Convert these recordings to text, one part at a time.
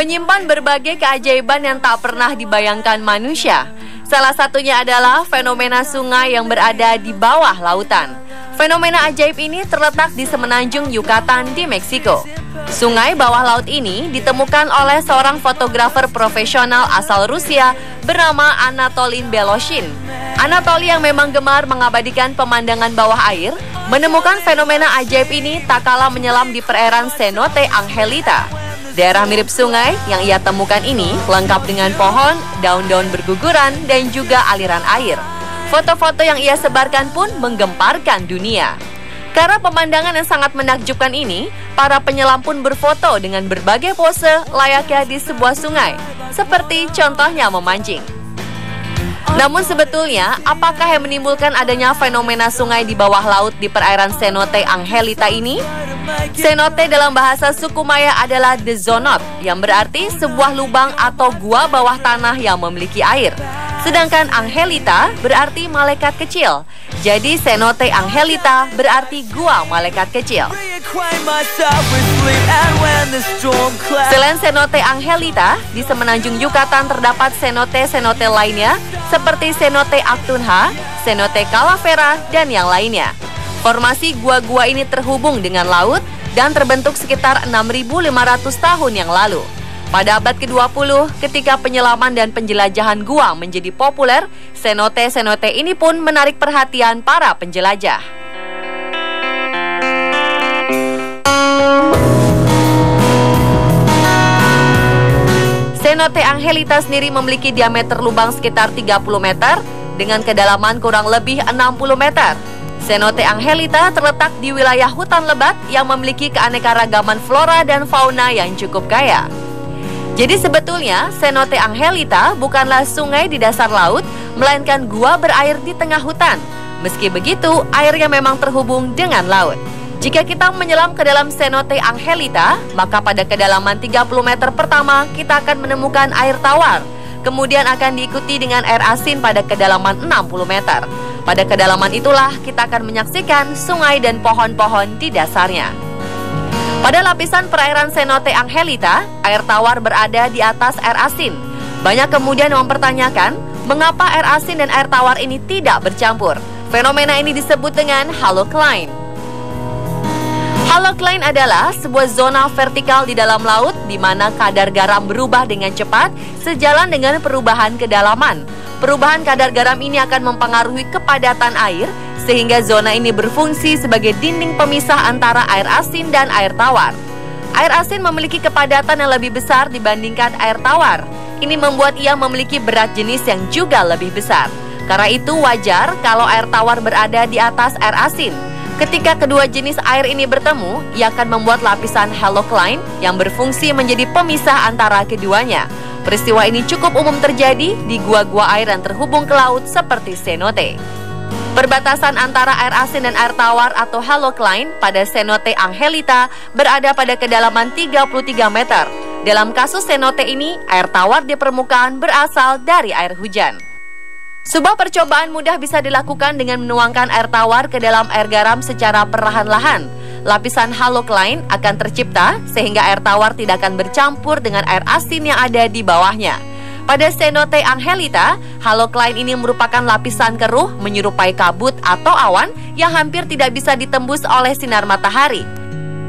menyimpan berbagai keajaiban yang tak pernah dibayangkan manusia. Salah satunya adalah fenomena sungai yang berada di bawah lautan. Fenomena ajaib ini terletak di semenanjung Yucatan di Meksiko. Sungai bawah laut ini ditemukan oleh seorang fotografer profesional asal Rusia bernama Anatolin Beloshin. Anatoli yang memang gemar mengabadikan pemandangan bawah air, menemukan fenomena ajaib ini tak kalah menyelam di perairan Cenote Angelita. Daerah mirip sungai yang ia temukan ini lengkap dengan pohon, daun-daun berguguran, dan juga aliran air. Foto-foto yang ia sebarkan pun menggemparkan dunia. Karena pemandangan yang sangat menakjubkan ini, para penyelam pun berfoto dengan berbagai pose layaknya di sebuah sungai, seperti contohnya memancing. Namun sebetulnya, apakah yang menimbulkan adanya fenomena sungai di bawah laut di perairan Cenote Angelita ini? Cenote dalam bahasa suku Maya adalah the zonot, yang berarti sebuah lubang atau gua bawah tanah yang memiliki air. Sedangkan Angelita berarti malaikat kecil. Jadi Cenote Angelita berarti gua malaikat kecil. Selain Cenote Angelita, di semenanjung Yucatan terdapat cenote-cenote lainnya seperti Cenote Actunha, Cenote Calavera, dan yang lainnya. Formasi gua-gua ini terhubung dengan laut dan terbentuk sekitar 6.500 tahun yang lalu. Pada abad ke-20, ketika penyelaman dan penjelajahan gua menjadi populer, cenote-cenote ini pun menarik perhatian para penjelajah. Cenote Angelita sendiri memiliki diameter lubang sekitar 30 meter dengan kedalaman kurang lebih 60 meter. Cenote Angelita terletak di wilayah hutan lebat yang memiliki keanekaragaman flora dan fauna yang cukup kaya. Jadi sebetulnya Cenote Angelita bukanlah sungai di dasar laut, melainkan gua berair di tengah hutan. Meski begitu, airnya memang terhubung dengan laut. Jika kita menyelam ke dalam Cenote Angelita, maka pada kedalaman 30 meter pertama kita akan menemukan air tawar. Kemudian akan diikuti dengan air asin pada kedalaman 60 meter. Pada kedalaman itulah kita akan menyaksikan sungai dan pohon-pohon di dasarnya. Pada lapisan perairan Cenote Angelita, air tawar berada di atas air asin. Banyak kemudian mempertanyakan, mengapa air asin dan air tawar ini tidak bercampur? Fenomena ini disebut dengan halocline. Halocline adalah sebuah zona vertikal di dalam laut di mana kadar garam berubah dengan cepat sejalan dengan perubahan kedalaman. Perubahan kadar garam ini akan mempengaruhi kepadatan air, sehingga zona ini berfungsi sebagai dinding pemisah antara air asin dan air tawar. Air asin memiliki kepadatan yang lebih besar dibandingkan air tawar. Ini membuat ia memiliki berat jenis yang juga lebih besar. Karena itu wajar kalau air tawar berada di atas air asin. Ketika kedua jenis air ini bertemu, ia akan membuat lapisan halocline yang berfungsi menjadi pemisah antara keduanya. Peristiwa ini cukup umum terjadi di gua-gua air yang terhubung ke laut seperti cenote. Perbatasan antara air asin dan air tawar atau halocline pada Cenote Angelita berada pada kedalaman 33 meter. Dalam kasus cenote ini, air tawar di permukaan berasal dari air hujan. Sebuah percobaan mudah bisa dilakukan dengan menuangkan air tawar ke dalam air garam secara perlahan-lahan. Lapisan halocline akan tercipta sehingga air tawar tidak akan bercampur dengan air asin yang ada di bawahnya. Pada Cenote Angelita, halocline ini merupakan lapisan keruh menyerupai kabut atau awan yang hampir tidak bisa ditembus oleh sinar matahari.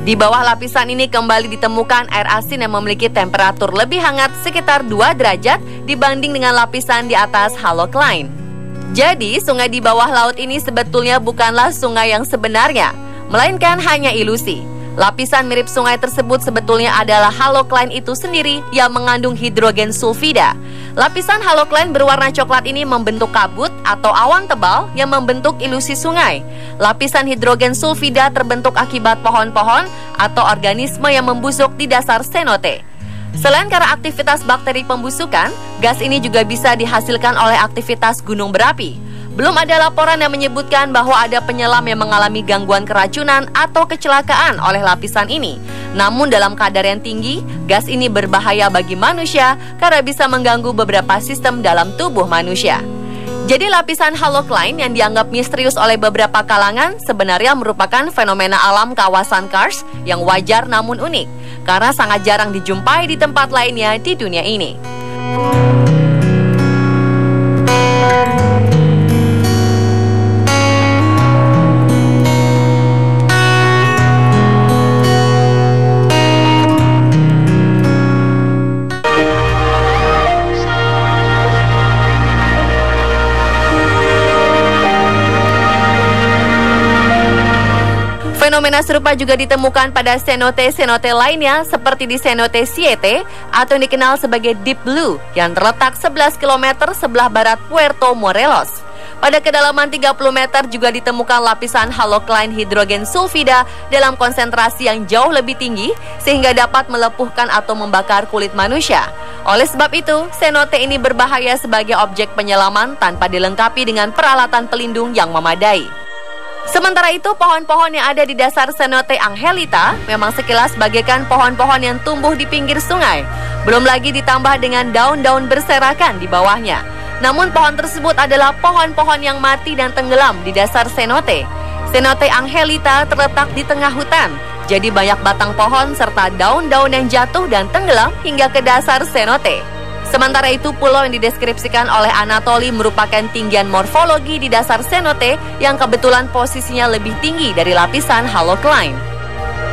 Di bawah lapisan ini kembali ditemukan air asin yang memiliki temperatur lebih hangat sekitar 2 derajat dibanding dengan lapisan di atas halocline. Jadi, sungai di bawah laut ini sebetulnya bukanlah sungai yang sebenarnya, melainkan hanya ilusi. Lapisan mirip sungai tersebut sebetulnya adalah halocline itu sendiri yang mengandung hidrogen sulfida. Lapisan halocline berwarna coklat ini membentuk kabut atau awan tebal yang membentuk ilusi sungai. Lapisan hidrogen sulfida terbentuk akibat pohon-pohon atau organisme yang membusuk di dasar cenote. Selain karena aktivitas bakteri pembusukan, gas ini juga bisa dihasilkan oleh aktivitas gunung berapi. Belum ada laporan yang menyebutkan bahwa ada penyelam yang mengalami gangguan keracunan atau kecelakaan oleh lapisan ini. Namun dalam kadar yang tinggi, gas ini berbahaya bagi manusia karena bisa mengganggu beberapa sistem dalam tubuh manusia. Jadi lapisan halocline yang dianggap misterius oleh beberapa kalangan sebenarnya merupakan fenomena alam kawasan Kars yang wajar namun unik. karena sangat jarang dijumpai di tempat lainnya di dunia ini. Fenomena serupa juga ditemukan pada cenote-cenote lainnya seperti di cenote Siete atau yang dikenal sebagai Deep Blue yang terletak 11 km sebelah barat Puerto Morelos. Pada kedalaman 30 meter juga ditemukan lapisan halocline hidrogen sulfida dalam konsentrasi yang jauh lebih tinggi sehingga dapat melepuhkan atau membakar kulit manusia. Oleh sebab itu, cenote ini berbahaya sebagai objek penyelaman tanpa dilengkapi dengan peralatan pelindung yang memadai. Sementara itu, pohon-pohon yang ada di dasar cenote Angelita memang sekilas bagaikan pohon-pohon yang tumbuh di pinggir sungai. Belum lagi ditambah dengan daun-daun berserakan di bawahnya. Namun pohon tersebut adalah pohon-pohon yang mati dan tenggelam di dasar cenote. Cenote Angelita terletak di tengah hutan. Jadi banyak batang pohon serta daun-daun yang jatuh dan tenggelam hingga ke dasar cenote. Sementara itu, pulau yang dideskripsikan oleh Anatoli merupakan tinggian morfologi di dasar cenote yang kebetulan posisinya lebih tinggi dari lapisan halocline.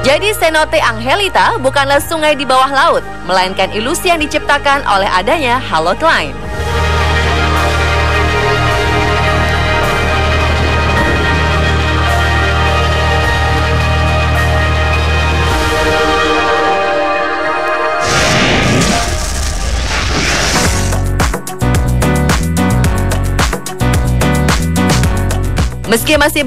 Jadi cenote Angelita bukanlah sungai di bawah laut, melainkan ilusi yang diciptakan oleh adanya halocline. Meski masih